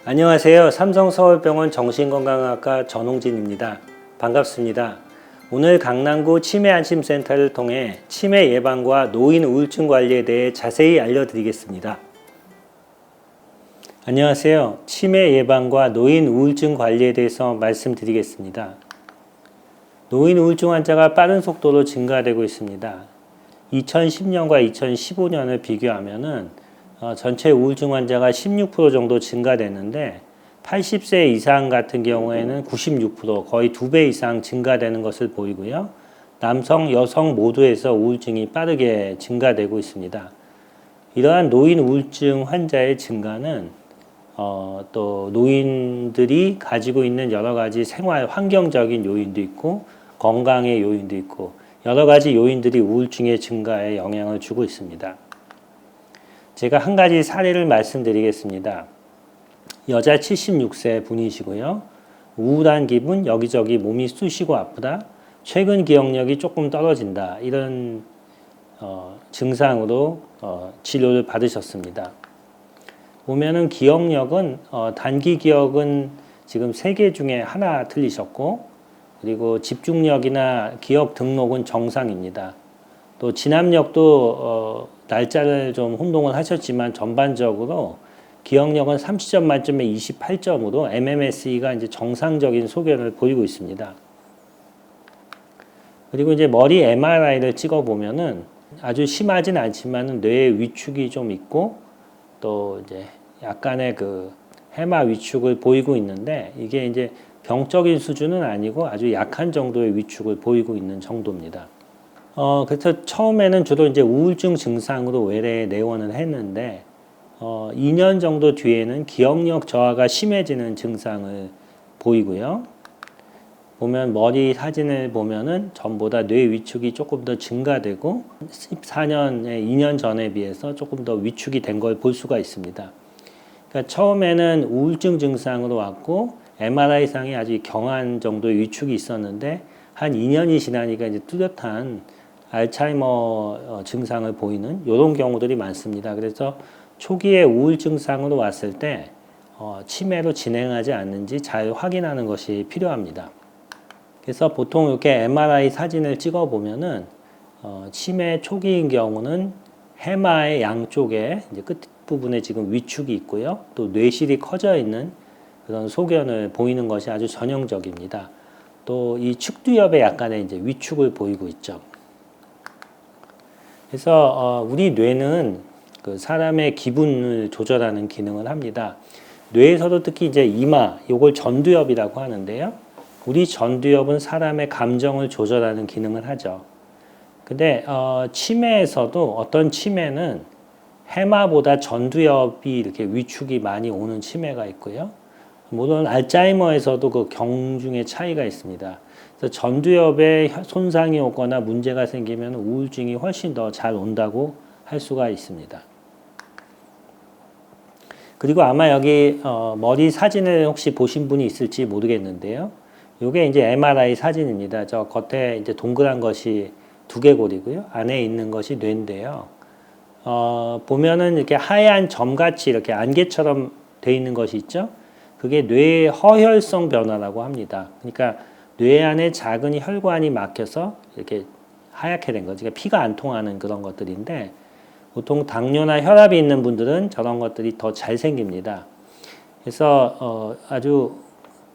안녕하세요. 삼성서울병원 정신건강의학과 전홍진입니다. 반갑습니다. 오늘 강남구 치매안심센터를 통해 치매 예방과 노인 우울증 관리에 대해 자세히 알려드리겠습니다. 안녕하세요. 치매 예방과 노인 우울증 관리에 대해서 말씀드리겠습니다. 노인 우울증 환자가 빠른 속도로 증가되고 있습니다. 2010년과 2015년을 비교하면은 전체 우울증 환자가 16% 정도 증가됐는데 80세 이상 같은 경우에는 96% 거의 2배 이상 증가되는 것을 보이고요. 남성, 여성 모두에서 우울증이 빠르게 증가되고 있습니다. 이러한 노인 우울증 환자의 증가는 또 노인들이 가지고 있는 여러 가지 생활 환경적인 요인도 있고 건강의 요인도 있고 여러 가지 요인들이 우울증의 증가에 영향을 주고 있습니다. 제가 한 가지 사례를 말씀드리겠습니다. 여자 76세 분이시고요. 우울한 기분, 여기저기 몸이 쑤시고 아프다, 최근 기억력이 조금 떨어진다, 이런 증상으로 치료를 받으셨습니다. 보면은 기억력은 단기 기억은 지금 3개 중에 하나 틀리셨고, 그리고 집중력이나 기억 등록은 정상입니다. 또 진압력도 날짜를 좀 혼동을 하셨지만 전반적으로 기억력은 30점 만점에 28점으로 MMSE가 이제 정상적인 소견을 보이고 있습니다. 그리고 이제 머리 MRI를 찍어 보면은 아주 심하진 않지만 뇌에 위축이 좀 있고 또 이제 약간의 그 해마 위축을 보이고 있는데 이게 이제 병적인 수준은 아니고 아주 약한 정도의 위축을 보이고 있는 정도입니다. 그래서 처음에는 주로 이제 우울증 증상으로 외래에 내원을 했는데, 2년 정도 뒤에는 기억력 저하가 심해지는 증상을 보이고요. 보면 머리 사진을 보면은 전보다 뇌 위축이 조금 더 증가되고, 14년에 2년 전에 비해서 조금 더 위축이 된 걸 볼 수가 있습니다. 그러니까 처음에는 우울증 증상으로 왔고, MRI상에 아주 경한 정도의 위축이 있었는데, 한 2년이 지나니까 이제 뚜렷한 알츠하이머 증상을 보이는 이런 경우들이 많습니다. 그래서 초기에 우울 증상으로 왔을 때 치매로 진행하지 않는지 잘 확인하는 것이 필요합니다. 그래서 보통 이렇게 MRI 사진을 찍어 보면은 치매 초기인 경우는 해마의 양쪽에 이제 끝 부분에 지금 위축이 있고요. 또 뇌실이 커져 있는 그런 소견을 보이는 것이 아주 전형적입니다. 또 이 측두엽에 약간의 이제 위축을 보이고 있죠. 그래서 우리 뇌는 그 사람의 기분을 조절하는 기능을 합니다. 뇌에서도 특히 이제 이마, 요걸 전두엽이라고 하는데요. 우리 전두엽은 사람의 감정을 조절하는 기능을 하죠. 근데 치매에서도 어떤 치매는 해마보다 전두엽이 이렇게 위축이 많이 오는 치매가 있고요. 물론 알츠하이머에서도 그 경중의 차이가 있습니다. 그래서 전두엽에 손상이 오거나 문제가 생기면 우울증이 훨씬 더 잘 온다고 할 수가 있습니다. 그리고 아마 여기 머리 사진을 혹시 보신 분이 있을지 모르겠는데요. 이게 이제 MRI 사진입니다. 저 겉에 이제 동그란 것이 두개골이고요. 안에 있는 것이 뇌인데요. 보면은 이렇게 하얀 점같이 이렇게 안개처럼 돼 있는 것이 있죠. 그게 뇌의 허혈성 변화라고 합니다. 그러니까 뇌 안에 작은 혈관이 막혀서 이렇게 하얗게 된 거죠. 그러니까 피가 안 통하는 그런 것들인데 보통 당뇨나 혈압이 있는 분들은 저런 것들이 더 잘 생깁니다. 그래서 아주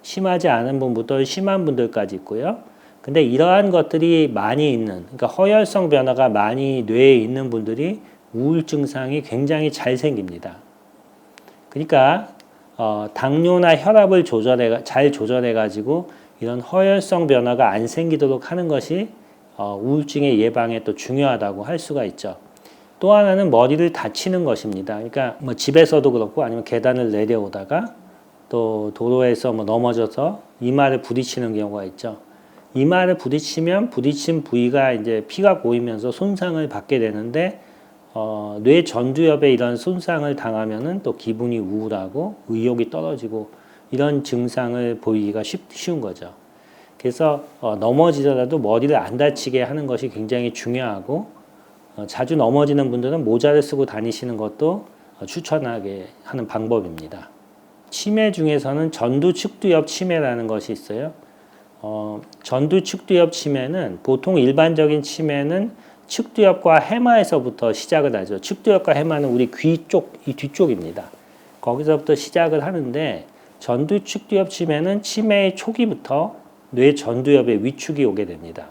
심하지 않은 분부터 심한 분들까지 있고요. 근데 이러한 것들이 많이 있는, 그러니까 허혈성 변화가 많이 뇌에 있는 분들이 우울 증상이 굉장히 잘 생깁니다. 그러니까 당뇨나 혈압을 잘 조절해 가지고 이런 허혈성 변화가 안 생기도록 하는 것이 우울증의 예방에 또 중요하다고 할 수가 있죠. 또 하나는 머리를 다치는 것입니다. 그러니까 뭐 집에서도 그렇고 아니면 계단을 내려오다가 또 도로에서 뭐 넘어져서 이마를 부딪히는 경우가 있죠. 이마를 부딪히면 부딪힌 부위가 이제 피가 고이면서 손상을 받게 되는데 뇌 전두엽에 이런 손상을 당하면은 또 기분이 우울하고 의욕이 떨어지고 이런 증상을 보이기가 쉬운 거죠. 그래서 넘어지더라도 머리를 안 다치게 하는 것이 굉장히 중요하고 자주 넘어지는 분들은 모자를 쓰고 다니시는 것도 추천하게 하는 방법입니다. 치매 중에서는 전두측두엽 치매라는 것이 있어요. 전두측두엽 치매는 보통 일반적인 치매는 측두엽과 해마에서부터 시작을 하죠. 측두엽과 해마는 우리 귀 쪽, 이 뒤쪽입니다. 거기서부터 시작을 하는데 전두측두엽 치매는 치매의 초기부터 뇌 전두엽의 위축이 오게 됩니다.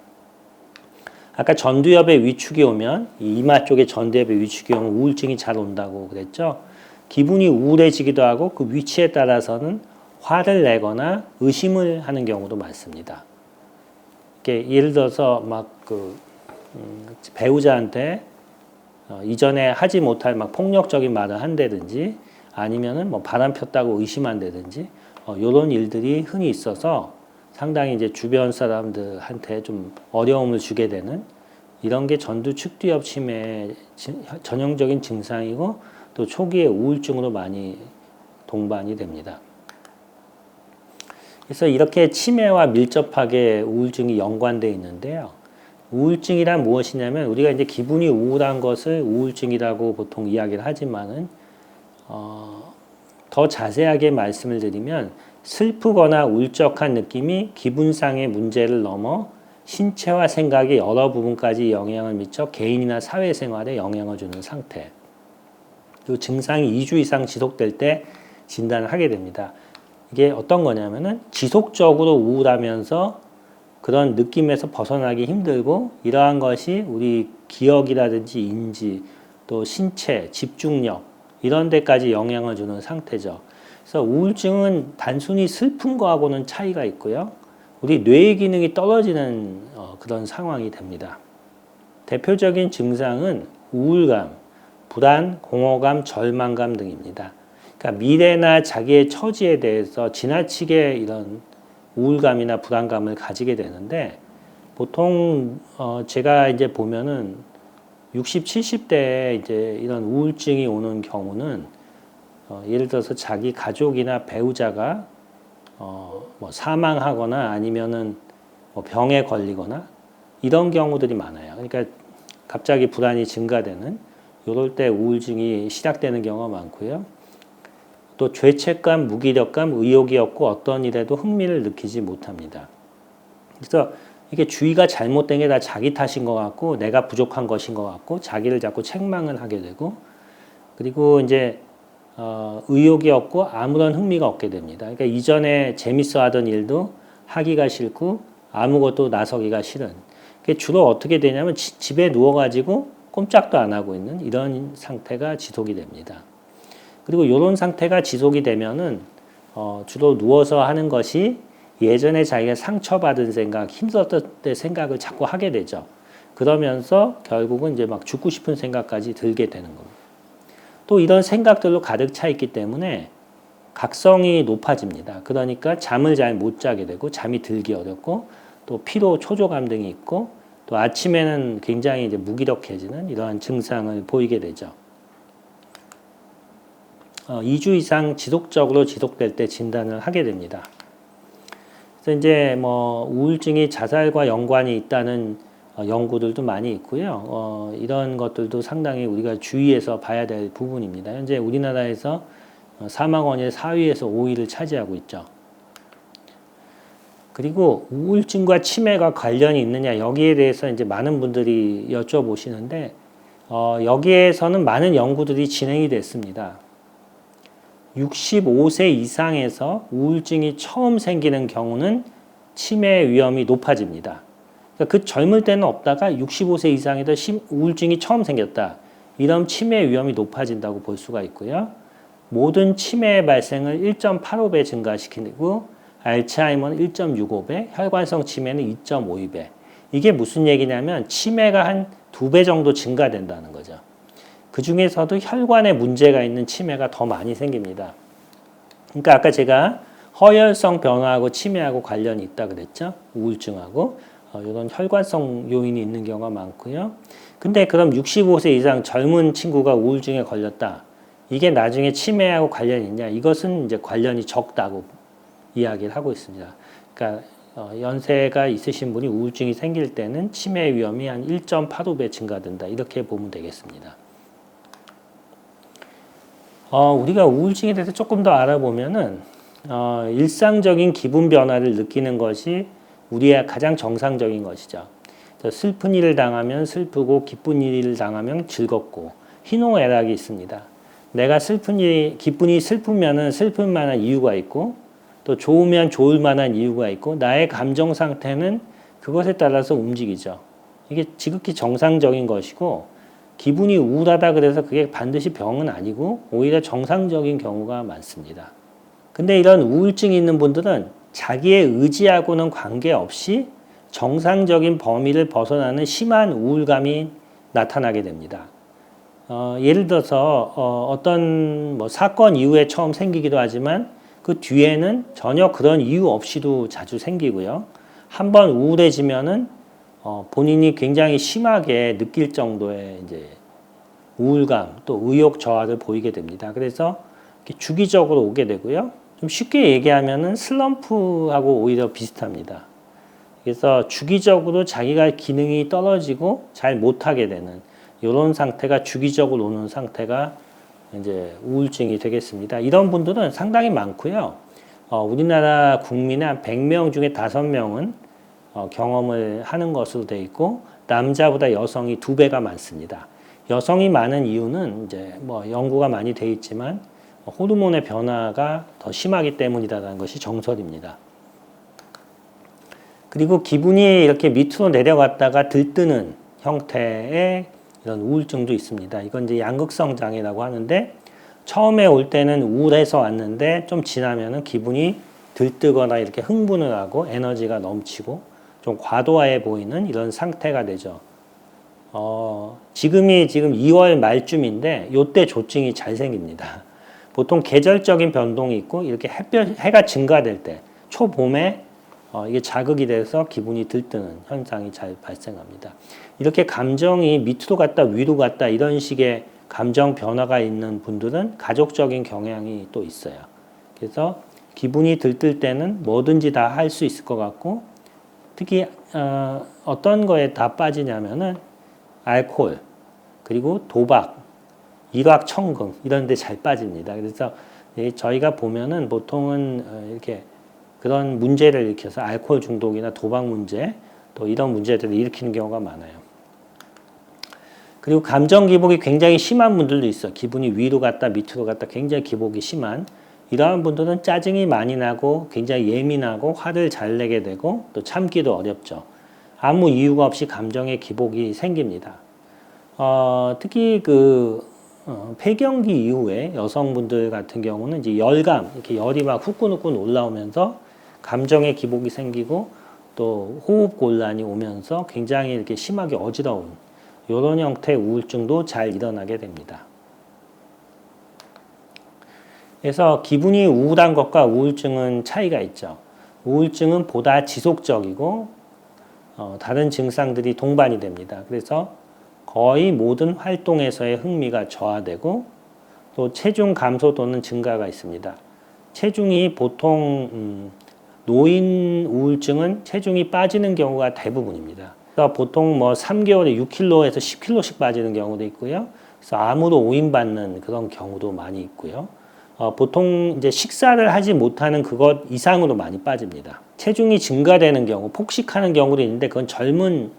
아까 전두엽의 위축이 오면 이마 쪽에 전두엽의 위축이 오면 우울증이 잘 온다고 그랬죠. 기분이 우울해지기도 하고 그 위치에 따라서는 화를 내거나 의심을 하는 경우도 많습니다. 예를 들어서 배우자한테 이전에 하지 못할 폭력적인 말을 한다든지 아니면은 바람 폈다고 의심한다든지 이런 일들이 흔히 있어서 상당히 이제 주변 사람들한테 좀 어려움을 주게 되는 이런 게 전두측두엽 치매의 전형적인 증상이고 또 초기에 우울증으로 많이 동반이 됩니다. 그래서 이렇게 치매와 밀접하게 우울증이 연관되어 있는데요. 우울증이란 무엇이냐면 우리가 이제 기분이 우울한 것을 우울증이라고 보통 이야기를 하지만은 더 자세하게 말씀을 드리면 슬프거나 울적한 느낌이 기분상의 문제를 넘어 신체와 생각의 여러 부분까지 영향을 미쳐 개인이나 사회생활에 영향을 주는 상태. 이 증상이 2주 이상 지속될 때 진단을 하게 됩니다. 이게 어떤 거냐면은 지속적으로 우울하면서 그런 느낌에서 벗어나기 힘들고 이러한 것이 우리 기억이라든지 인지 또 신체, 집중력 이런 데까지 영향을 주는 상태죠. 그래서 우울증은 단순히 슬픈 거하고는 차이가 있고요. 우리 뇌의 기능이 떨어지는 그런 상황이 됩니다. 대표적인 증상은 우울감, 불안, 공허감, 절망감 등입니다. 그러니까 미래나 자기의 처지에 대해서 지나치게 이런 우울감이나 불안감을 가지게 되는데 보통 제가 이제 보면은 60, 70대에 이제 이런 우울증이 오는 경우는 예를 들어서 자기 가족이나 배우자가 사망하거나 아니면은 병에 걸리거나 이런 경우들이 많아요. 그러니까 갑자기 불안이 증가되는 이럴 때 우울증이 시작되는 경우가 많고요. 또 죄책감, 무기력감, 의욕이 없고 어떤 일에도 흥미를 느끼지 못합니다. 그래서 이게 주의가 잘못된 게 다 자기 탓인 것 같고 내가 부족한 것인 것 같고 자기를 자꾸 책망을 하게 되고 그리고 이제 의욕이 없고 아무런 흥미가 없게 됩니다. 그러니까 이전에 재밌어 하던 일도 하기가 싫고 아무것도 나서기가 싫은. 주로 어떻게 되냐면 집에 누워가지고 꼼짝도 안 하고 있는 이런 상태가 지속이 됩니다. 그리고 이런 상태가 지속이 되면은 주로 누워서 하는 것이 예전에 자기가 상처받은 생각, 힘들었을 때 생각을 자꾸 하게 되죠. 그러면서 결국은 이제 막 죽고 싶은 생각까지 들게 되는 겁니다. 또 이런 생각들로 가득 차 있기 때문에 각성이 높아집니다. 그러니까 잠을 잘 못 자게 되고 잠이 들기 어렵고 또 피로, 초조감 등이 있고 또 아침에는 굉장히 이제 무기력해지는 이러한 증상을 보이게 되죠. 2주 이상 지속적으로 지속될 때 진단을 하게 됩니다. 그래서 이제 우울증이 자살과 연관이 있다는 연구들도 많이 있고요. 이런 것들도 상당히 우리가 주의해서 봐야 될 부분입니다. 현재 우리나라에서 사망 원인의 4위에서 5위를 차지하고 있죠. 그리고 우울증과 치매가 관련이 있느냐 여기에 대해서 이제 많은 분들이 여쭤보시는데 여기에서는 많은 연구들이 진행이 됐습니다. 65세 이상에서 우울증이 처음 생기는 경우는 치매 위험이 높아집니다. 그러니까 그 젊을 때는 없다가 65세 이상에도 우울증이 처음 생겼다. 이런 치매 위험이 높아진다고 볼 수가 있고요. 모든 치매의 발생을 1.85배 증가시키고 알츠하이머는 1.65배, 혈관성 치매는 2.52배. 이게 무슨 얘기냐면 치매가 한 2배 정도 증가된다는 거죠. 그 중에서도 혈관에 문제가 있는 치매가 더 많이 생깁니다. 그러니까 아까 제가 허혈성 변화하고 치매하고 관련이 있다 그랬죠. 우울증하고 이런 혈관성 요인이 있는 경우가 많고요. 근데 그럼 65세 이상 젊은 친구가 우울증에 걸렸다. 이게 나중에 치매하고 관련이 있냐? 이것은 이제 관련이 적다고 이야기를 하고 있습니다. 그러니까 연세가 있으신 분이 우울증이 생길 때는 치매 위험이 한 1.85배 증가된다. 이렇게 보면 되겠습니다. 우리가 우울증에 대해서 조금 더 알아보면은 일상적인 기분 변화를 느끼는 것이 우리의 가장 정상적인 것이죠. 슬픈 일을 당하면 슬프고 기쁜 일을 당하면 즐겁고 희노애락이 있습니다. 내가 기분이 슬프면은 슬플 만한 이유가 있고 또 좋으면 좋을 만한 이유가 있고 나의 감정 상태는 그것에 따라서 움직이죠. 이게 지극히 정상적인 것이고 기분이 우울하다 그래서 그게 반드시 병은 아니고 오히려 정상적인 경우가 많습니다. 근데 이런 우울증이 있는 분들은 자기의 의지하고는 관계없이 정상적인 범위를 벗어나는 심한 우울감이 나타나게 됩니다. 예를 들어서 어떤 사건 이후에 처음 생기기도 하지만 그 뒤에는 전혀 그런 이유 없이도 자주 생기고요. 한번 우울해지면은 본인이 굉장히 심하게 느낄 정도의 이제 우울감 또 의욕 저하를 보이게 됩니다. 그래서 이렇게 주기적으로 오게 되고요. 좀 쉽게 얘기하면은 슬럼프하고 오히려 비슷합니다. 그래서 주기적으로 자기가 기능이 떨어지고 잘 못하게 되는 이런 상태가 주기적으로 오는 상태가 이제 우울증이 되겠습니다. 이런 분들은 상당히 많고요. 우리나라 국민의 한 100명 중에 5명은 경험을 하는 것으로 되어 있고 남자보다 여성이 2배가 많습니다. 여성이 많은 이유는 이제 연구가 많이 되어 있지만 호르몬의 변화가 더 심하기 때문이라는 것이 정설입니다. 그리고 기분이 이렇게 밑으로 내려갔다가 들뜨는 형태의 이런 우울증도 있습니다. 이건 이제 양극성 장애라고 하는데 처음에 올 때는 우울해서 왔는데 좀 지나면은 기분이 들뜨거나 이렇게 흥분을 하고 에너지가 넘치고 좀 과도해 보이는 이런 상태가 되죠. 지금 2월 말쯤인데 요때 조증이 잘 생깁니다. 보통 계절적인 변동이 있고 이렇게 해가 증가될 때 초봄에 이게 자극이 돼서 기분이 들뜨는 현상이 잘 발생합니다. 이렇게 감정이 밑으로 갔다 위로 갔다 이런 식의 감정 변화가 있는 분들은 가족적인 경향이 또 있어요. 그래서 기분이 들뜰 때는 뭐든지 다 할 수 있을 것 같고 특히 어떤 거에 다 빠지냐면은 알코올 그리고 도박, 일확천금 이런 데 잘 빠집니다. 그래서 저희가 보면은 보통은 이렇게 그런 문제를 일으켜서 알코올 중독이나 도박 문제 또 이런 문제들을 일으키는 경우가 많아요. 그리고 감정 기복이 굉장히 심한 분들도 있어. 기분이 위로 갔다 밑으로 갔다 굉장히 기복이 심한 이러한 분들은 짜증이 많이 나고 굉장히 예민하고 화를 잘 내게 되고 또 참기도 어렵죠. 아무 이유가 없이 감정의 기복이 생깁니다. 특히 폐경기 이후에 여성분들 같은 경우는 이제 열감, 이렇게 열이 막 후끈후끈 올라오면서 감정의 기복이 생기고 또 호흡 곤란이 오면서 굉장히 이렇게 심하게 어지러운 이런 형태의 우울증도 잘 일어나게 됩니다. 그래서 기분이 우울한 것과 우울증은 차이가 있죠. 우울증은 보다 지속적이고 다른 증상들이 동반이 됩니다. 그래서 거의 모든 활동에서의 흥미가 저하되고 또 체중 감소 또는 증가가 있습니다. 체중이 보통 노인 우울증은 체중이 빠지는 경우가 대부분입니다. 그래서 보통 3개월에 6kg에서 10kg씩 빠지는 경우도 있고요. 그래서 암으로 오인받는 그런 경우도 많이 있고요. 보통 이제 식사를 하지 못하는 그것 이상으로 많이 빠집니다. 체중이 증가되는 경우, 폭식하는 경우도 있는데 그건 젊은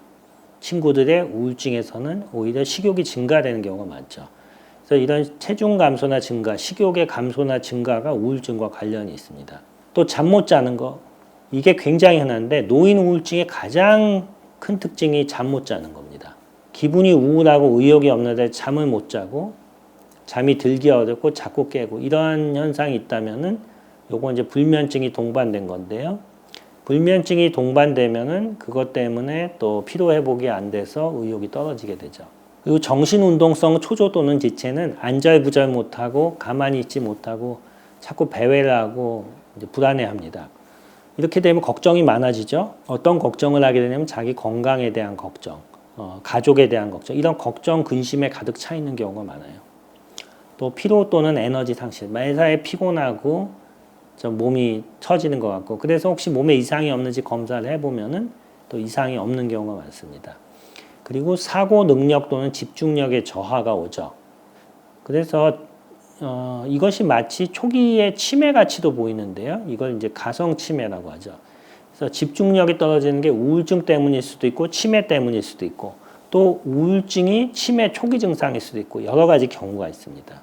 친구들의 우울증에서는 오히려 식욕이 증가되는 경우가 많죠. 그래서 이런 체중 감소나 증가, 식욕의 감소나 증가가 우울증과 관련이 있습니다. 또 잠 못 자는 거, 이게 굉장히 흔한데 노인 우울증의 가장 큰 특징이 잠 못 자는 겁니다. 기분이 우울하고 의욕이 없는데 잠을 못 자고 잠이 들기 어렵고 자꾸 깨고 이러한 현상이 있다면은 요거 이제 불면증이 동반된 건데요. 불면증이 동반되면은 그것 때문에 또 피로 회복이 안 돼서 의욕이 떨어지게 되죠. 그리고 정신운동성 초조 또는 지체는 안절부절 못하고 가만히 있지 못하고 자꾸 배회를 하고 이제 불안해합니다. 이렇게 되면 걱정이 많아지죠. 어떤 걱정을 하게 되냐면 자기 건강에 대한 걱정, 가족에 대한 걱정, 이런 걱정, 근심에 가득 차 있는 경우가 많아요. 또 피로 또는 에너지 상실, 매사에 피곤하고 좀 몸이 처지는 것 같고 그래서 혹시 몸에 이상이 없는지 검사를 해보면은 또 이상이 없는 경우가 많습니다. 그리고 사고 능력 또는 집중력의 저하가 오죠. 그래서 이것이 마치 초기의 치매 가치도 보이는데요. 이걸 이제 가성 치매라고 하죠. 그래서 집중력이 떨어지는 게 우울증 때문일 수도 있고 치매 때문일 수도 있고 또 우울증이 치매 초기 증상일 수도 있고 여러 가지 경우가 있습니다.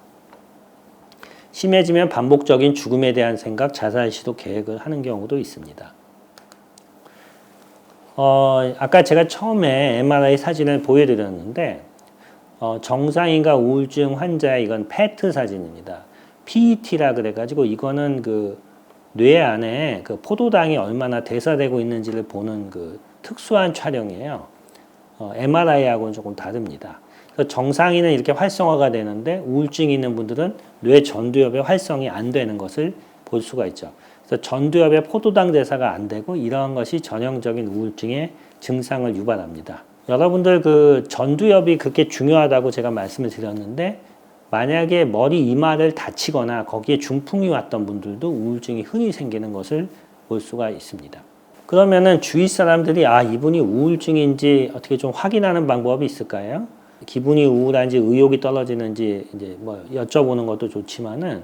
심해지면 반복적인 죽음에 대한 생각, 자살 시도 계획을 하는 경우도 있습니다. 아까 제가 처음에 MRI 사진을 보여드렸는데 정상인과 우울증 환자의 이건 PET 사진입니다. PET라 그래가지고 이거는 그 뇌 안에 그 포도당이 얼마나 대사되고 있는지를 보는 그 특수한 촬영이에요. MRI하고는 조금 다릅니다. 그래서 정상인은 이렇게 활성화가 되는데 우울증이 있는 분들은 뇌 전두엽의 활성이 안 되는 것을 볼 수가 있죠. 그래서 전두엽의 포도당 대사가 안 되고 이러한 것이 전형적인 우울증의 증상을 유발합니다. 여러분들 그 전두엽이 그렇게 중요하다고 제가 말씀을 드렸는데 만약에 머리 이마를 다치거나 거기에 중풍이 왔던 분들도 우울증이 흔히 생기는 것을 볼 수가 있습니다. 그러면은 주위 사람들이 이분이 우울증인지 어떻게 좀 확인하는 방법이 있을까요? 기분이 우울한지 의욕이 떨어지는지 이제 뭐 여쭤보는 것도 좋지만은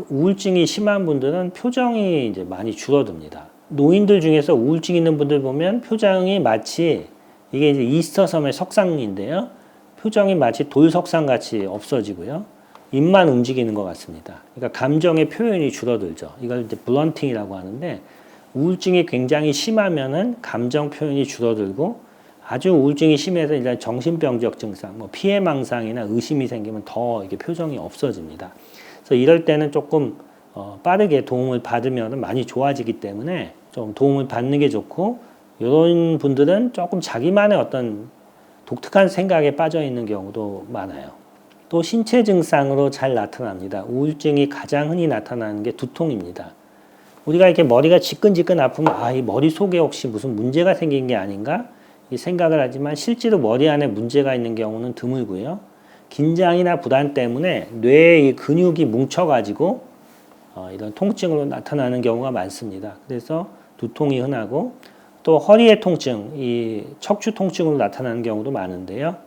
우울증이 심한 분들은 표정이 이제 많이 줄어듭니다. 노인들 중에서 우울증 있는 분들 보면 표정이 마치 이게 이제 이스터섬의 석상인데요. 표정이 마치 돌석상 같이 없어지고요. 입만 움직이는 것 같습니다. 그러니까 감정의 표현이 줄어들죠. 이걸 이제 블런팅이라고 하는데 우울증이 굉장히 심하면은 감정 표현이 줄어들고 아주 우울증이 심해서 일단 정신병적 증상, 뭐 피해망상이나 의심이 생기면 더 이게 표정이 없어집니다. 그래서 이럴 때는 조금 빠르게 도움을 받으면 많이 좋아지기 때문에 좀 도움을 받는 게 좋고 이런 분들은 조금 자기만의 어떤 독특한 생각에 빠져 있는 경우도 많아요. 또 신체 증상으로 잘 나타납니다. 우울증이 가장 흔히 나타나는 게 두통입니다. 우리가 이렇게 머리가 지끈지끈 아프면 이 머릿속에 혹시 무슨 문제가 생긴 게 아닌가? 이 생각을 하지만 실제로 머리 안에 문제가 있는 경우는 드물고요. 긴장이나 불안 때문에 뇌의 근육이 뭉쳐가지고 이런 통증으로 나타나는 경우가 많습니다. 그래서 두통이 흔하고 또 허리의 통증, 이 척추 통증으로 나타나는 경우도 많은데요.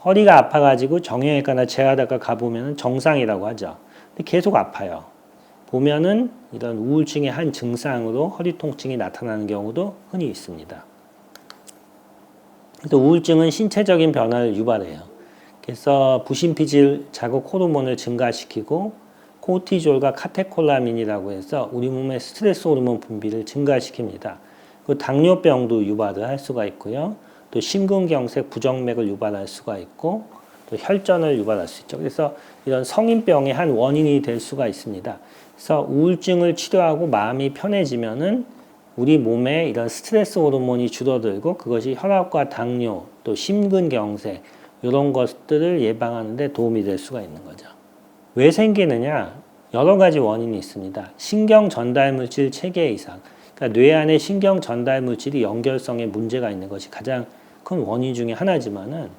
허리가 아파가지고 정형외과나 재활외과 가보면 정상이라고 하죠. 근데 계속 아파요. 보면은 이런 우울증의 한 증상으로 허리 통증이 나타나는 경우도 흔히 있습니다. 그래서 우울증은 신체적인 변화를 유발해요. 그래서 부신피질 자극 호르몬을 증가시키고 코르티졸과 카테콜라민이라고 해서 우리 몸의 스트레스 호르몬 분비를 증가시킵니다. 그 당뇨병도 유발을 할 수가 있고요. 또 심근경색, 부정맥을 유발할 수가 있고 또 혈전을 유발할 수 있죠. 그래서 이런 성인병의 한 원인이 될 수가 있습니다. 그래서 우울증을 치료하고 마음이 편해지면은 우리 몸에 이런 스트레스 호르몬이 줄어들고 그것이 혈압과 당뇨, 또 심근경색 이런 것들을 예방하는 데 도움이 될 수가 있는 거죠. 왜 생기느냐? 여러 가지 원인이 있습니다. 신경 전달 물질 체계 이상. 그러니까 뇌 안에 신경 전달 물질이 연결성에 문제가 있는 것이 가장 큰 원인 중에 하나지만은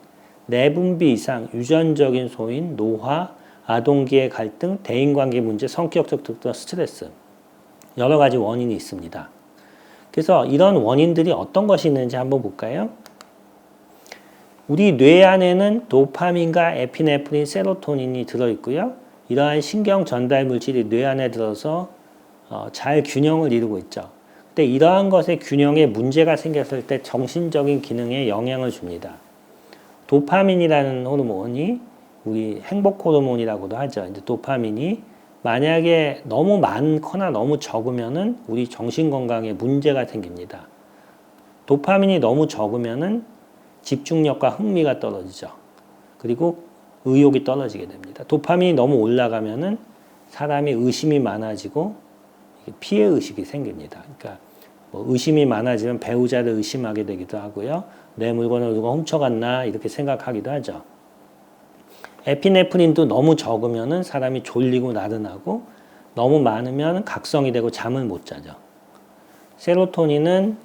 내분비 이상, 유전적인 소인, 노화, 아동기의 갈등, 대인관계 문제, 성격적 특성, 스트레스 여러 가지 원인이 있습니다. 그래서 이런 원인들이 어떤 것이 있는지 한번 볼까요? 우리 뇌 안에는 도파민과 에피네프린, 세로토닌이 들어있고요. 이러한 신경 전달 물질이 뇌 안에 들어서 잘 균형을 이루고 있죠. 근데 이러한 것의 균형에 문제가 생겼을 때 정신적인 기능에 영향을 줍니다. 도파민이라는 호르몬이 우리 행복 호르몬이라고도 하죠. 이제 도파민이 만약에 너무 많거나 너무 적으면은 우리 정신 건강에 문제가 생깁니다. 도파민이 너무 적으면은 집중력과 흥미가 떨어지죠. 그리고 의욕이 떨어지게 됩니다. 도파민이 너무 올라가면은 사람이 의심이 많아지고 피해 의식이 생깁니다. 그러니까 뭐 의심이 많아지면 배우자를 의심하게 되기도 하고요. 내 물건을 누가 훔쳐갔나 이렇게 생각하기도 하죠. 에피네프린도 너무 적으면은 사람이 졸리고 나른하고 너무 많으면 각성이 되고 잠을 못 자죠. 세로토닌은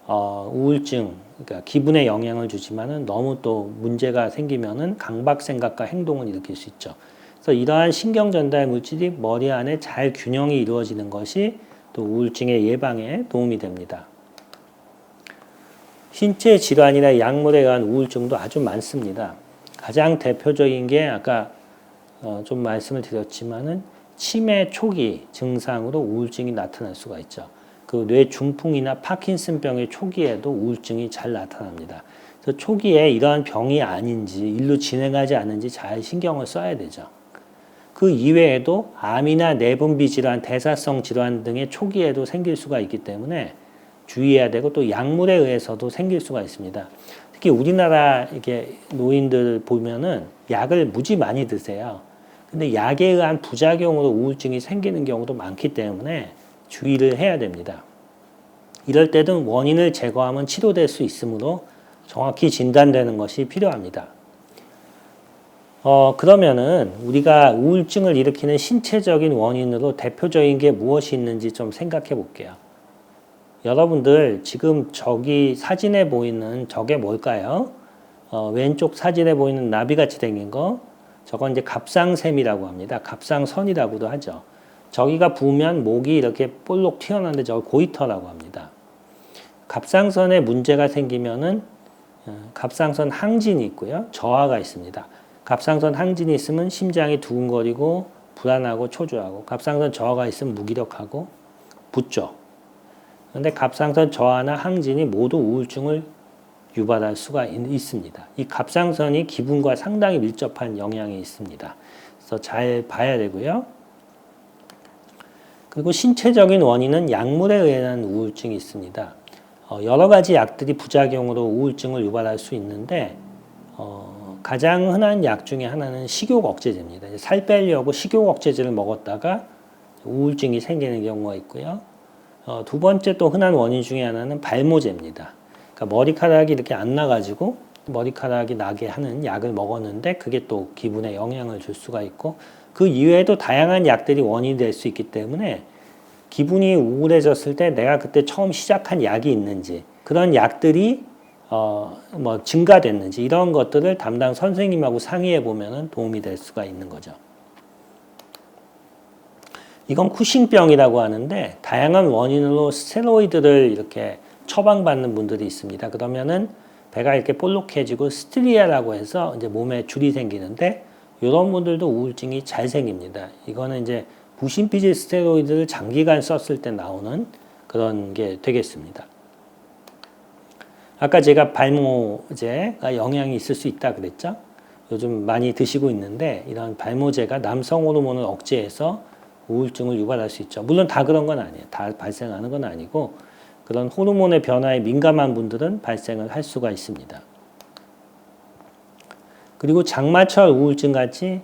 우울증, 그러니까 기분에 영향을 주지만은 너무 또 문제가 생기면은 강박 생각과 행동을 일으킬 수 있죠. 그래서 이러한 신경 전달 물질이 머리 안에 잘 균형이 이루어지는 것이 또 우울증의 예방에 도움이 됩니다. 신체 질환이나 약물에 의한 우울증도 아주 많습니다. 가장 대표적인 게 아까 좀 말씀을 드렸지만은 치매 초기 증상으로 우울증이 나타날 수가 있죠. 그 뇌 중풍이나 파킨슨병의 초기에도 우울증이 잘 나타납니다. 그래서 초기에 이러한 병이 아닌지 일로 진행하지 않은지 잘 신경을 써야 되죠. 그 이외에도 암이나 내분비 질환, 대사성 질환 등의 초기에도 생길 수가 있기 때문에 주의해야 되고 또 약물에 의해서도 생길 수가 있습니다. 특히 우리나라 이게 노인들 보면은 약을 무지 많이 드세요. 근데 약에 의한 부작용으로 우울증이 생기는 경우도 많기 때문에 주의를 해야 됩니다. 이럴 때는 원인을 제거하면 치료될 수 있으므로 정확히 진단되는 것이 필요합니다. 그러면은 우리가 우울증을 일으키는 신체적인 원인으로 대표적인 게 무엇이 있는지 좀 생각해 볼게요. 여러분들 지금 저기 사진에 보이는 저게 뭘까요? 왼쪽 사진에 보이는 나비같이 생긴 거, 저건 이제 갑상샘이라고 합니다. 갑상선이라고도 하죠. 저기가 부으면 목이 이렇게 볼록 튀어나오는데 저걸 고이터라고 합니다. 갑상선에 문제가 생기면은 갑상선 항진이 있고요. 저하가 있습니다. 갑상선 항진이 있으면 심장이 두근거리고 불안하고 초조하고, 갑상선 저하가 있으면 무기력하고 붓죠. 그런데 갑상선 저하나 항진이 모두 우울증을 유발할 수가 있습니다. 이 갑상선이 기분과 상당히 밀접한 영향이 있습니다. 그래서 잘 봐야 되고요. 그리고 신체적인 원인은 약물에 의한 우울증이 있습니다. 여러 가지 약들이 부작용으로 우울증을 유발할 수 있는데 가장 흔한 약 중에 하나는 식욕 억제제입니다. 살 빼려고 식욕 억제제를 먹었다가 우울증이 생기는 경우가 있고요. 두 번째 또 흔한 원인 중에 하나는 발모제입니다. 그러니까 머리카락이 이렇게 안 나가지고 머리카락이 나게 하는 약을 먹었는데 그게 또 기분에 영향을 줄 수가 있고, 그 이외에도 다양한 약들이 원인이 될 수 있기 때문에 기분이 우울해졌을 때 내가 그때 처음 시작한 약이 있는지, 그런 약들이 증가됐는지, 이런 것들을 담당 선생님하고 상의해 보면 도움이 될 수가 있는 거죠. 이건 쿠싱병이라고 하는데 다양한 원인으로 스테로이드를 이렇게 처방받는 분들이 있습니다. 그러면은 배가 이렇게 볼록해지고 스트리아라고 해서 이제 몸에 줄이 생기는데, 이런 분들도 우울증이 잘 생깁니다. 이거는 이제 부신피질 스테로이드를 장기간 썼을 때 나오는 그런 게 되겠습니다. 아까 제가 발모제가 영향이 있을 수 있다 그랬죠? 요즘 많이 드시고 있는데 이런 발모제가 남성 호르몬을 억제해서 우울증을 유발할 수 있죠. 물론 다 그런 건 아니에요. 다 발생하는 건 아니고 그런 호르몬의 변화에 민감한 분들은 발생을 할 수가 있습니다. 그리고 장마철 우울증 같이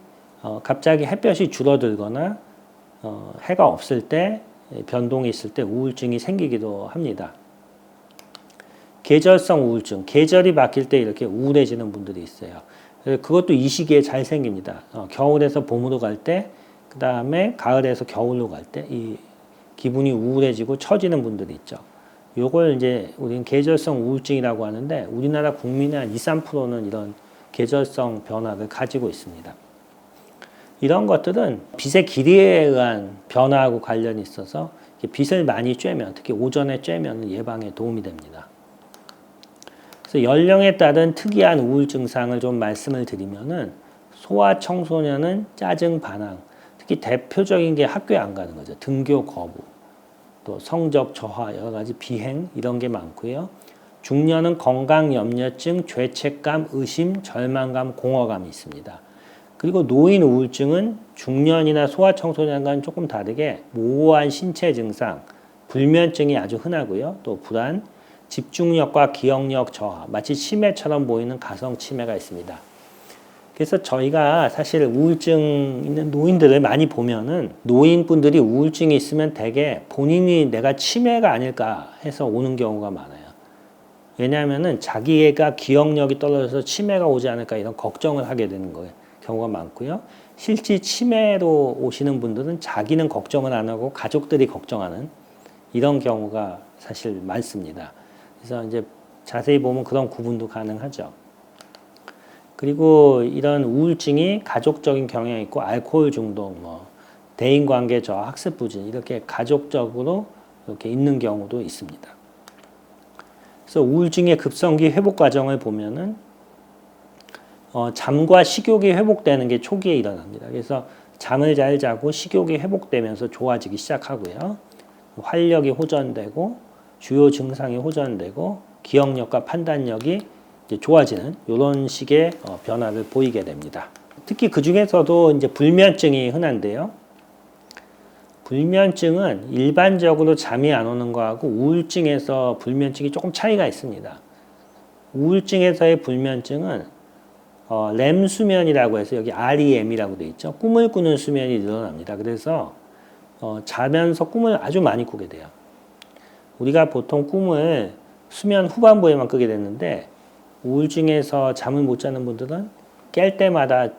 갑자기 햇볕이 줄어들거나 해가 없을 때, 변동이 있을 때 우울증이 생기기도 합니다. 계절성 우울증, 계절이 바뀔 때 이렇게 우울해지는 분들이 있어요. 그것도 이 시기에 잘 생깁니다. 겨울에서 봄으로 갈 때, 그 다음에 가을에서 겨울로 갈 때 이 기분이 우울해지고 처지는 분들이 있죠. 요걸 이제 우리는 계절성 우울증이라고 하는데 우리나라 국민의 한 2~3%는 이런 계절성 변화를 가지고 있습니다. 이런 것들은 빛의 길이에 의한 변화하고 관련이 있어서 빛을 많이 쬐면, 특히 오전에 쬐면 예방에 도움이 됩니다. 그래서 연령에 따른 특이한 우울 증상을 좀 말씀을 드리면은, 소아 청소년은 짜증 반항, 특히 대표적인 게 학교에 안 가는 거죠. 등교 거부, 또 성적 저하, 여러 가지 비행, 이런 게 많고요. 중년은 건강 염려증, 죄책감, 의심, 절망감, 공허감이 있습니다. 그리고 노인 우울증은 중년이나 소아청소년과는 조금 다르게 모호한 신체 증상, 불면증이 아주 흔하고요. 또 불안, 집중력과 기억력 저하, 마치 치매처럼 보이는 가성 치매가 있습니다. 그래서 저희가 사실 우울증 있는 노인들을 많이 보면은, 노인분들이 우울증이 있으면 대개 본인이 내가 치매가 아닐까 해서 오는 경우가 많아요. 왜냐하면은 자기가 기억력이 떨어져서 치매가 오지 않을까 이런 걱정을 하게 되는 거예요. 경우가 많고요. 실제 치매로 오시는 분들은 자기는 걱정을 안 하고 가족들이 걱정하는 이런 경우가 사실 많습니다. 그래서 이제 자세히 보면 그런 구분도 가능하죠. 그리고 이런 우울증이 가족적인 경향이 있고 알코올 중독, 대인관계 저하, 학습 부진, 이렇게 가족적으로 이렇게 있는 경우도 있습니다. 그래서 우울증의 급성기 회복 과정을 보면은 잠과 식욕이 회복되는 게 초기에 일어납니다. 그래서 잠을 잘 자고 식욕이 회복되면서 좋아지기 시작하고요. 활력이 호전되고 주요 증상이 호전되고 기억력과 판단력이 이제 좋아지는 이런 식의 변화를 보이게 됩니다. 특히 그 중에서도 이제 불면증이 흔한데요. 불면증은 일반적으로 잠이 안 오는 거하고 우울증에서 불면증이 조금 차이가 있습니다. 우울증에서의 불면증은 렘 수면이라고 해서 여기 REM이라고 되어 있죠. 꿈을 꾸는 수면이 늘어납니다. 그래서 자면서 꿈을 아주 많이 꾸게 돼요. 우리가 보통 꿈을 수면 후반부에만 꾸게 되는데 우울증에서 잠을 못 자는 분들은 깰 때마다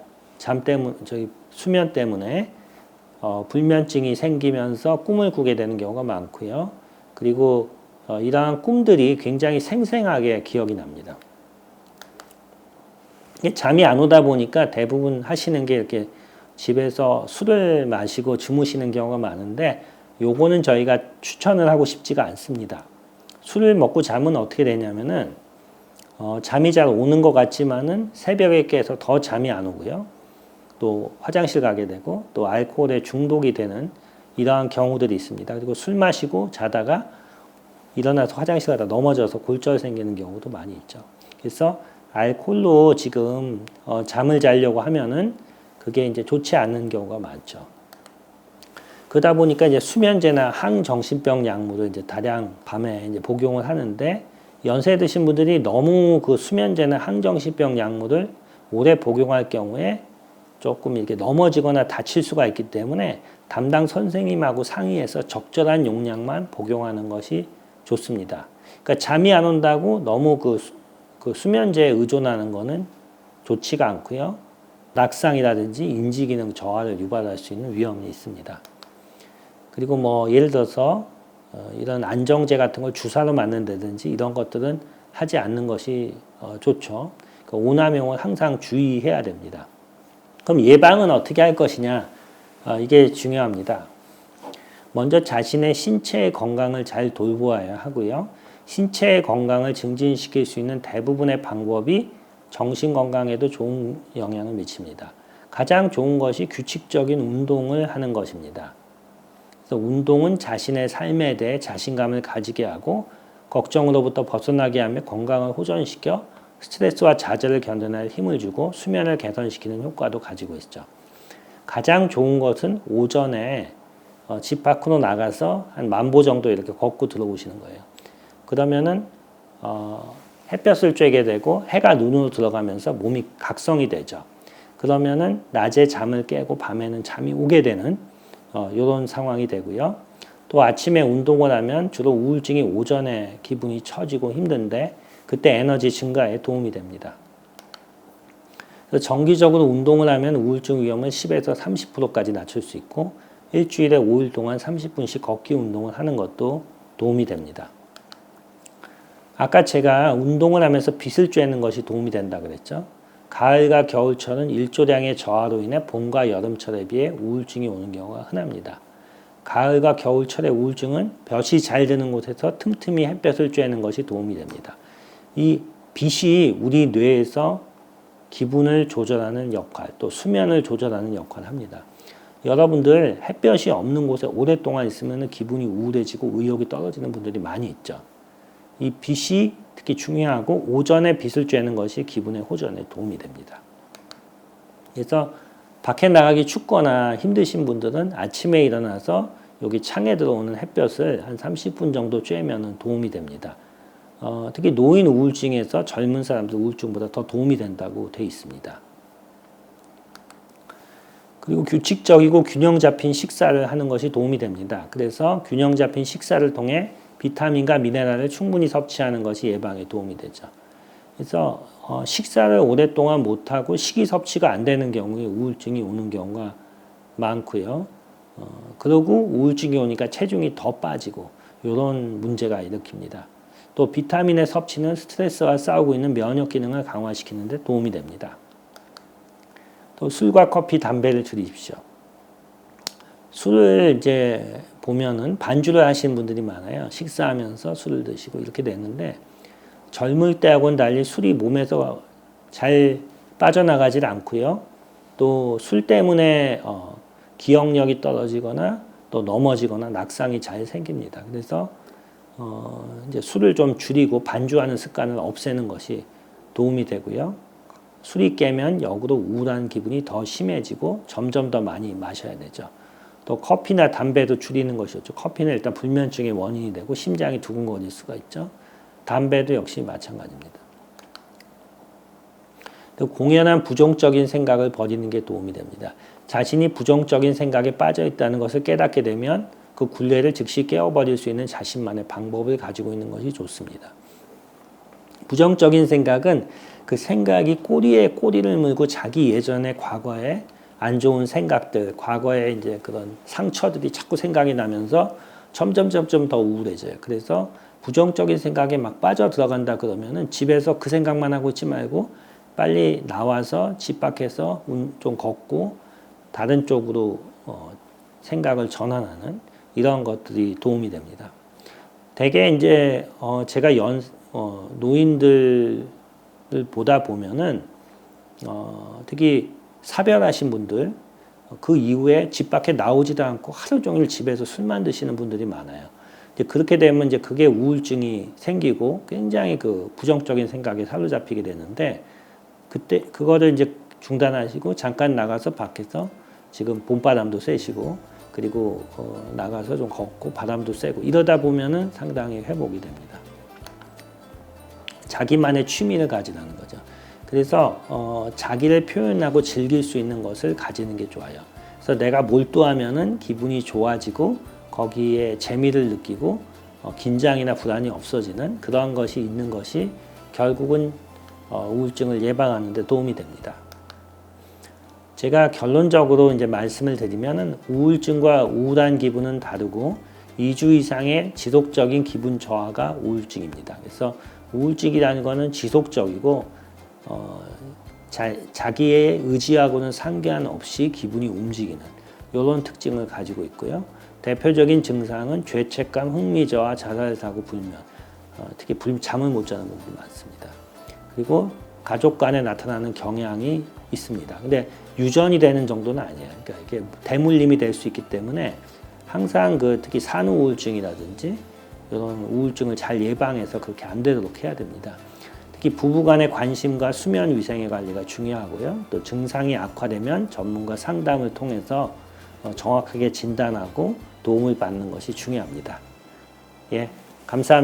수면 때문에 불면증이 생기면서 꿈을 꾸게 되는 경우가 많고요. 그리고 이러한 꿈들이 굉장히 생생하게 기억이 납니다. 잠이 안 오다 보니까 대부분 하시는 게 이렇게 집에서 술을 마시고 주무시는 경우가 많은데 요거는 저희가 추천을 하고 싶지가 않습니다. 술을 먹고 자면 어떻게 되냐면은 잠이 잘 오는 것 같지만은 새벽에 깨서 더 잠이 안 오고요. 또 화장실 가게 되고 또 알코올에 중독이 되는 이러한 경우들이 있습니다. 그리고 술 마시고 자다가 일어나서 화장실 가다 넘어져서 골절 생기는 경우도 많이 있죠. 그래서 알코올로 지금 잠을 자려고 하면은 그게 이제 좋지 않은 경우가 많죠. 그러다 보니까 이제 수면제나 항정신병 약물을 이제 다량 밤에 이제 복용을 하는데 연세 드신 분들이 너무 그 수면제나 항정신병 약물을 오래 복용할 경우에 조금 이렇게 넘어지거나 다칠 수가 있기 때문에 담당 선생님하고 상의해서 적절한 용량만 복용하는 것이 좋습니다. 그러니까 잠이 안 온다고 너무 그 수면제에 의존하는 것은 좋지가 않고요. 낙상이라든지 인지기능 저하를 유발할 수 있는 위험이 있습니다. 그리고 뭐 예를 들어서 이런 안정제 같은 걸 주사로 맞는다든지 이런 것들은 하지 않는 것이 좋죠. 그러니까 오남용을 항상 주의해야 됩니다. 그럼 예방은 어떻게 할 것이냐? 이게 중요합니다. 먼저 자신의 신체의 건강을 잘 돌보아야 하고요. 신체의 건강을 증진시킬 수 있는 대부분의 방법이 정신 건강에도 좋은 영향을 미칩니다. 가장 좋은 것이 규칙적인 운동을 하는 것입니다. 그래서 운동은 자신의 삶에 대해 자신감을 가지게 하고 걱정으로부터 벗어나게 하며 건강을 호전시켜 스트레스와 좌절을 견뎌낼 힘을 주고 수면을 개선시키는 효과도 가지고 있죠. 가장 좋은 것은 오전에 집 밖으로 나가서 한 10,000보 정도 이렇게 걷고 들어오시는 거예요. 그러면은 햇볕을 쬐게 되고 해가 눈으로 들어가면서 몸이 각성이 되죠. 그러면은 낮에 잠을 깨고 밤에는 잠이 오게 되는 이런 상황이 되고요. 또 아침에 운동을 하면 주로 우울증이 오전에 기분이 처지고 힘든데 그때 에너지 증가에 도움이 됩니다. 그래서 정기적으로 운동을 하면 우울증 위험을 10에서 30%까지 낮출 수 있고 일주일에 5일 동안 30분씩 걷기 운동을 하는 것도 도움이 됩니다. 아까 제가 운동을 하면서 빛을 쬐는 것이 도움이 된다 그랬죠. 가을과 겨울철은 일조량의 저하로 인해 봄과 여름철에 비해 우울증이 오는 경우가 흔합니다. 가을과 겨울철의 우울증은 볕이 잘 드는 곳에서 틈틈이 햇볕을 쬐는 것이 도움이 됩니다. 이 빛이 우리 뇌에서 기분을 조절하는 역할, 또 수면을 조절하는 역할을 합니다. 여러분들 햇볕이 없는 곳에 오랫동안 있으면 기분이 우울해지고 의욕이 떨어지는 분들이 많이 있죠. 이 빛이 특히 중요하고 오전에 빛을 쬐는 것이 기분의 호전에 도움이 됩니다. 그래서 밖에 나가기 춥거나 힘드신 분들은 아침에 일어나서 여기 창에 들어오는 햇볕을 한 30분 정도 쬐면 도움이 됩니다. 특히 노인 우울증에서 젊은 사람들 우울증보다 더 도움이 된다고 되어 있습니다. 그리고 규칙적이고 균형 잡힌 식사를 하는 것이 도움이 됩니다. 그래서 균형 잡힌 식사를 통해 비타민과 미네랄을 충분히 섭취하는 것이 예방에 도움이 되죠. 그래서 식사를 오랫동안 못하고 식이 섭취가 안 되는 경우에 우울증이 오는 경우가 많고요. 그리고 우울증이 오니까 체중이 더 빠지고 이런 문제가 일으킵니다. 또 비타민의 섭취는 스트레스와 싸우고 있는 면역 기능을 강화시키는 데 도움이 됩니다. 또 술과 커피, 담배를 줄이십시오. 술을 이제 보면은 반주를 하시는 분들이 많아요. 식사하면서 술을 드시고 이렇게 됐는데 젊을 때하고는 달리 술이 몸에서 잘 빠져나가질 않고요. 또 술 때문에 기억력이 떨어지거나 또 넘어지거나 낙상이 잘 생깁니다. 그래서 이제 술을 좀 줄이고 반주하는 습관을 없애는 것이 도움이 되고요. 술이 깨면 역으로 우울한 기분이 더 심해지고 점점 더 많이 마셔야 되죠. 또 커피나 담배도 줄이는 것이 좋죠. 커피는 일단 불면증의 원인이 되고 심장이 두근거릴 수가 있죠. 담배도 역시 마찬가지입니다. 또 공연한 부정적인 생각을 버리는 게 도움이 됩니다. 자신이 부정적인 생각에 빠져 있다는 것을 깨닫게 되면 그 굴레를 즉시 깨워버릴 수 있는 자신만의 방법을 가지고 있는 것이 좋습니다. 부정적인 생각은 그 생각이 꼬리에 꼬리를 물고 자기 예전의 과거에 안 좋은 생각들, 과거에 이제 그런 상처들이 자꾸 생각이 나면서 점점 더 우울해져요. 그래서 부정적인 생각에 막 빠져 들어간다 그러면은 집에서 그 생각만 하고 있지 말고 빨리 나와서 집 밖에서 좀 걷고 다른 쪽으로 생각을 전환하는 이런 것들이 도움이 됩니다. 대개 이제 제가 노인들을 보다 보면은 특히 사별하신 분들 그 이후에 집 밖에 나오지도 않고 하루 종일 집에서 술만 드시는 분들이 많아요. 이제 그렇게 되면 이제 그게 우울증이 생기고 굉장히 그 부정적인 생각에 사로잡히게 되는데 그때 그거를 이제 중단하시고 잠깐 나가서 밖에서 지금 봄바람도 쐬시고 그리고 나가서 좀 걷고 바람도 쐬고 이러다 보면은 상당히 회복이 됩니다. 자기만의 취미를 가지라는 거죠. 그래서 자기를 표현하고 즐길 수 있는 것을 가지는 게 좋아요. 그래서 내가 몰두하면은 기분이 좋아지고 거기에 재미를 느끼고 긴장이나 불안이 없어지는 그러한 것이 있는 것이 결국은 우울증을 예방하는 데 도움이 됩니다. 제가 결론적으로 이제 말씀을 드리면은 우울증과 우울한 기분은 다르고 2주 이상의 지속적인 기분 저하가 우울증입니다. 그래서 우울증이라는 것은 지속적이고 자기의 의지하고는 상관없이 기분이 움직이는 이런 특징을 가지고 있고요. 대표적인 증상은 죄책감, 흥미저하, 자살사고, 불면, 특히 잠을 못 자는 분들이 많습니다. 그리고 가족 간에 나타나는 경향이 있습니다. 근데 유전이 되는 정도는 아니에요. 그러니까 이게 대물림이 될 수 있기 때문에 항상 특히 산후 우울증이라든지 이런 우울증을 잘 예방해서 그렇게 안 되도록 해야 됩니다. 특히 부부 간의 관심과 수면 위생의 관리가 중요하고요. 또 증상이 악화되면 전문가 상담을 통해서 정확하게 진단하고 도움을 받는 것이 중요합니다. 예, 감사합니다.